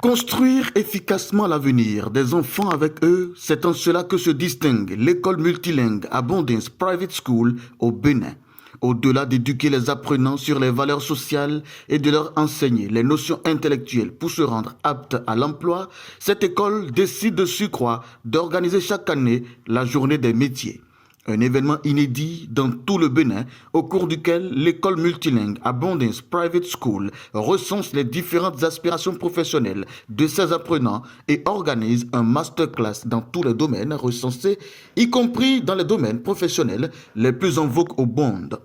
Construire efficacement l'avenir des enfants avec eux, c'est en cela que se distingue l'école multilingue Abondance Private School au Bénin. Au-delà d'éduquer les apprenants sur les valeurs sociales et de leur enseigner les notions intellectuelles pour se rendre aptes à l'emploi, cette école décide de surcroît d'organiser chaque année la journée des métiers. Un événement inédit dans tout le Bénin au cours duquel l'école multilingue Abondance Private School recense les différentes aspirations professionnelles de ses apprenants et organise un masterclass dans tous les domaines recensés, y compris dans les domaines professionnels les plus en vogue au monde.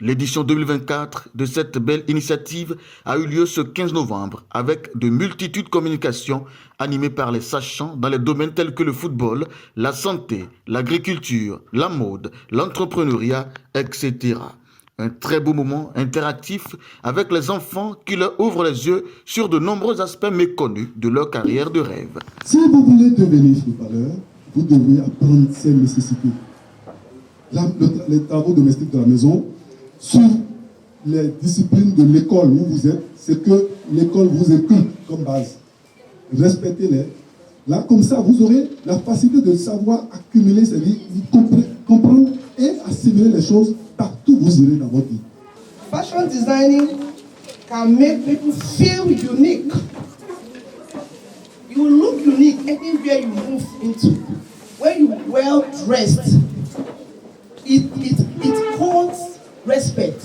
L'édition 2024 de cette belle initiative a eu lieu ce 15 novembre avec de multitudes communications animées par les sachants dans les domaines tels que le football, la santé, l'agriculture, la mode, l'entrepreneuriat, etc. Un très beau moment interactif avec les enfants qui leur ouvrent les yeux sur de nombreux aspects méconnus de leur carrière de rêve. Si vous voulez devenir footballeur, vous devez apprendre ces nécessités. Les travaux domestiques de la maison, sur les disciplines de l'école où vous êtes, c'est que l'école vous équipe comme base. Respectez-les. Là, comme ça, vous aurez la facilité de savoir accumuler ces vies, comprendre et assimiler les choses partout où vous irez dans votre vie. Fashion designing can make people feel unique. You look unique anywhere you move into. When you are well dressed, it holds respect.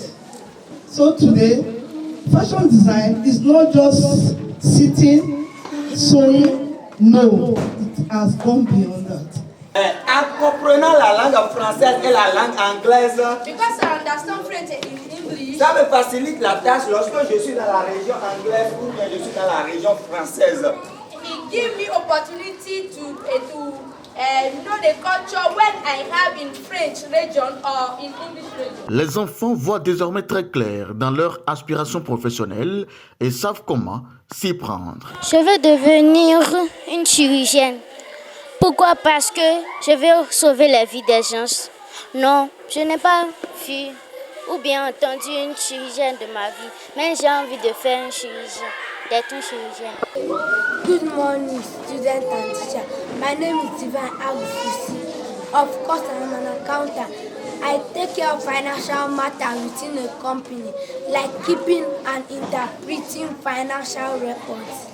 So today, fashion design is not just sitting, sewing. No, it has gone beyond that. En comprenant la langue française et la langue anglaise, because I understand French in English, ça me facilite la tâche lorsque je suis dans la région anglaise ou bien je suis dans la région française. it gives me opportunity to know the culture when I have in French region or in English region. Les enfants voient désormais très clair dans leur aspiration professionnelle et savent comment s'y prendre. Je veux devenir une chirurgienne. Pourquoi? Parce que je veux sauver la vie des gens. Non, je n'ai pas vu ou bien entendu une chirurgienne de ma vie, mais j'ai envie de faire une chirurgienne, d'être une chirurgienne. Good morning, students and teachers. My name is Divine Agufusi. Of course, I am an accountant. I take care of financial matters within a company, like keeping and interpreting financial records.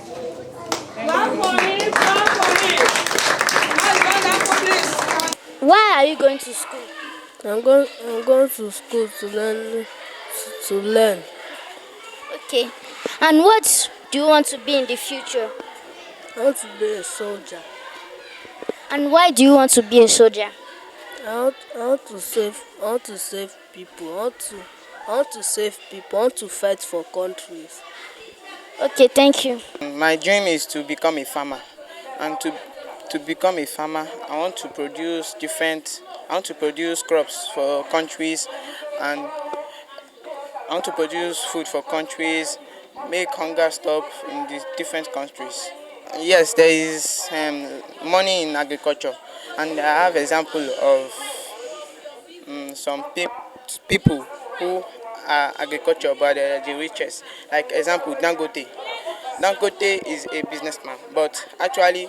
Why are you going to school? I'm going to school to learn. Okay. And what do you want to be in the future? I want to be a soldier. And why do you want to be a soldier? I want to save people. I want to save people. I want to fight for countries. Okay, thank you. My dream is to become a farmer, and to become a farmer, I want to produce crops for countries, and I want to produce food for countries, make hunger stop in the different countries. Yes, there is money in agriculture, and I have example of some people who are agriculture but the richest. Like example, Dangote. Dangote is a businessman, but actually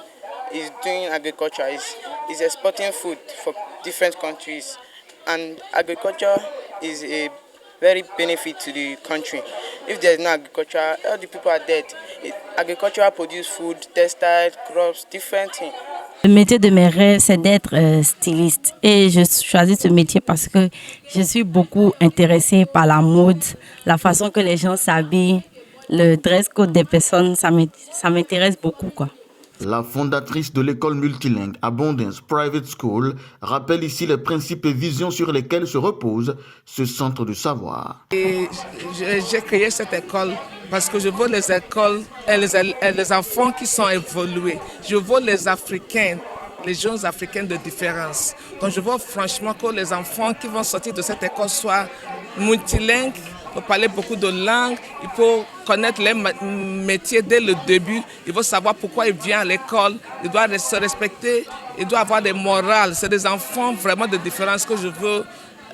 is doing agriculture. Is exporting food for different countries, and agriculture is a very benefit to the country. If there is no agriculture, all the people are dead. Agriculture produce food, textiles, crops, different things. Le métier de mes rêves, c'est d'être styliste. Et je choisis ce métier parce que je suis beaucoup intéressée par la mode, la façon que les gens s'habillent, le dress code des personnes, ça m'intéresse beaucoup, quoi. La fondatrice de l'école multilingue Abondance Private School rappelle ici les principes et visions sur lesquels se repose ce centre de savoir. J'ai créé cette école parce que je veux les écoles et les enfants qui sont évolués. Je veux les Africains, les jeunes Africains de différence. Donc je veux franchement que les enfants qui vont sortir de cette école soient multilingues. Il faut parler beaucoup de langues, il faut connaître les métiers dès le début, il faut savoir pourquoi il vient à l'école, il doit se respecter, il doit avoir des morales. C'est des enfants vraiment de différence que je veux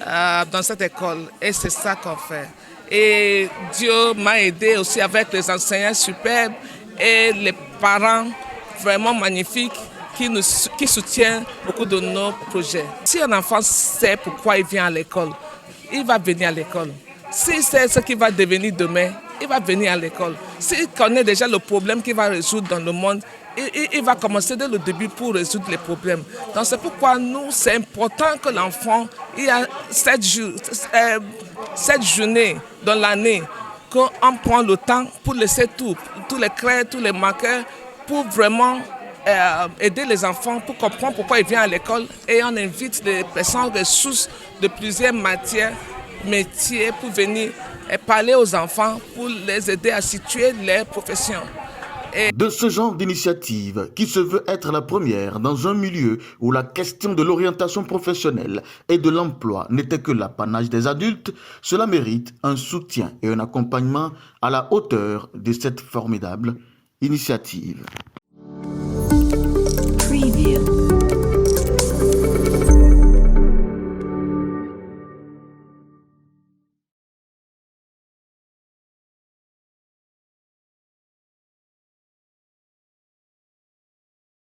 dans cette école et c'est ça qu'on fait. Et Dieu m'a aidé aussi avec les enseignants superbes et parents vraiment magnifiques qui soutiennent beaucoup de nos projets. Si un enfant sait pourquoi il vient à l'école, il va venir à l'école. S'il sait ce qu'il va devenir demain, il va venir à l'école. S'il connaît déjà le problème qu'il va résoudre dans le monde, il va commencer dès le début pour résoudre les problèmes. Donc c'est pourquoi nous, c'est important que l'enfant, il y a 7 journées dans l'année, qu'on prend le temps pour laisser tous les craies, tous les marqueurs, pour vraiment aider les enfants pour comprendre pourquoi ils viennent à l'école, et on invite les personnes ressources de plusieurs métiers pour venir parler aux enfants pour les aider à situer leur profession. De ce genre d'initiative, qui se veut être la première dans un milieu où la question de l'orientation professionnelle et de l'emploi n'était que l'apanage des adultes, cela mérite un soutien et un accompagnement à la hauteur de cette formidable initiative.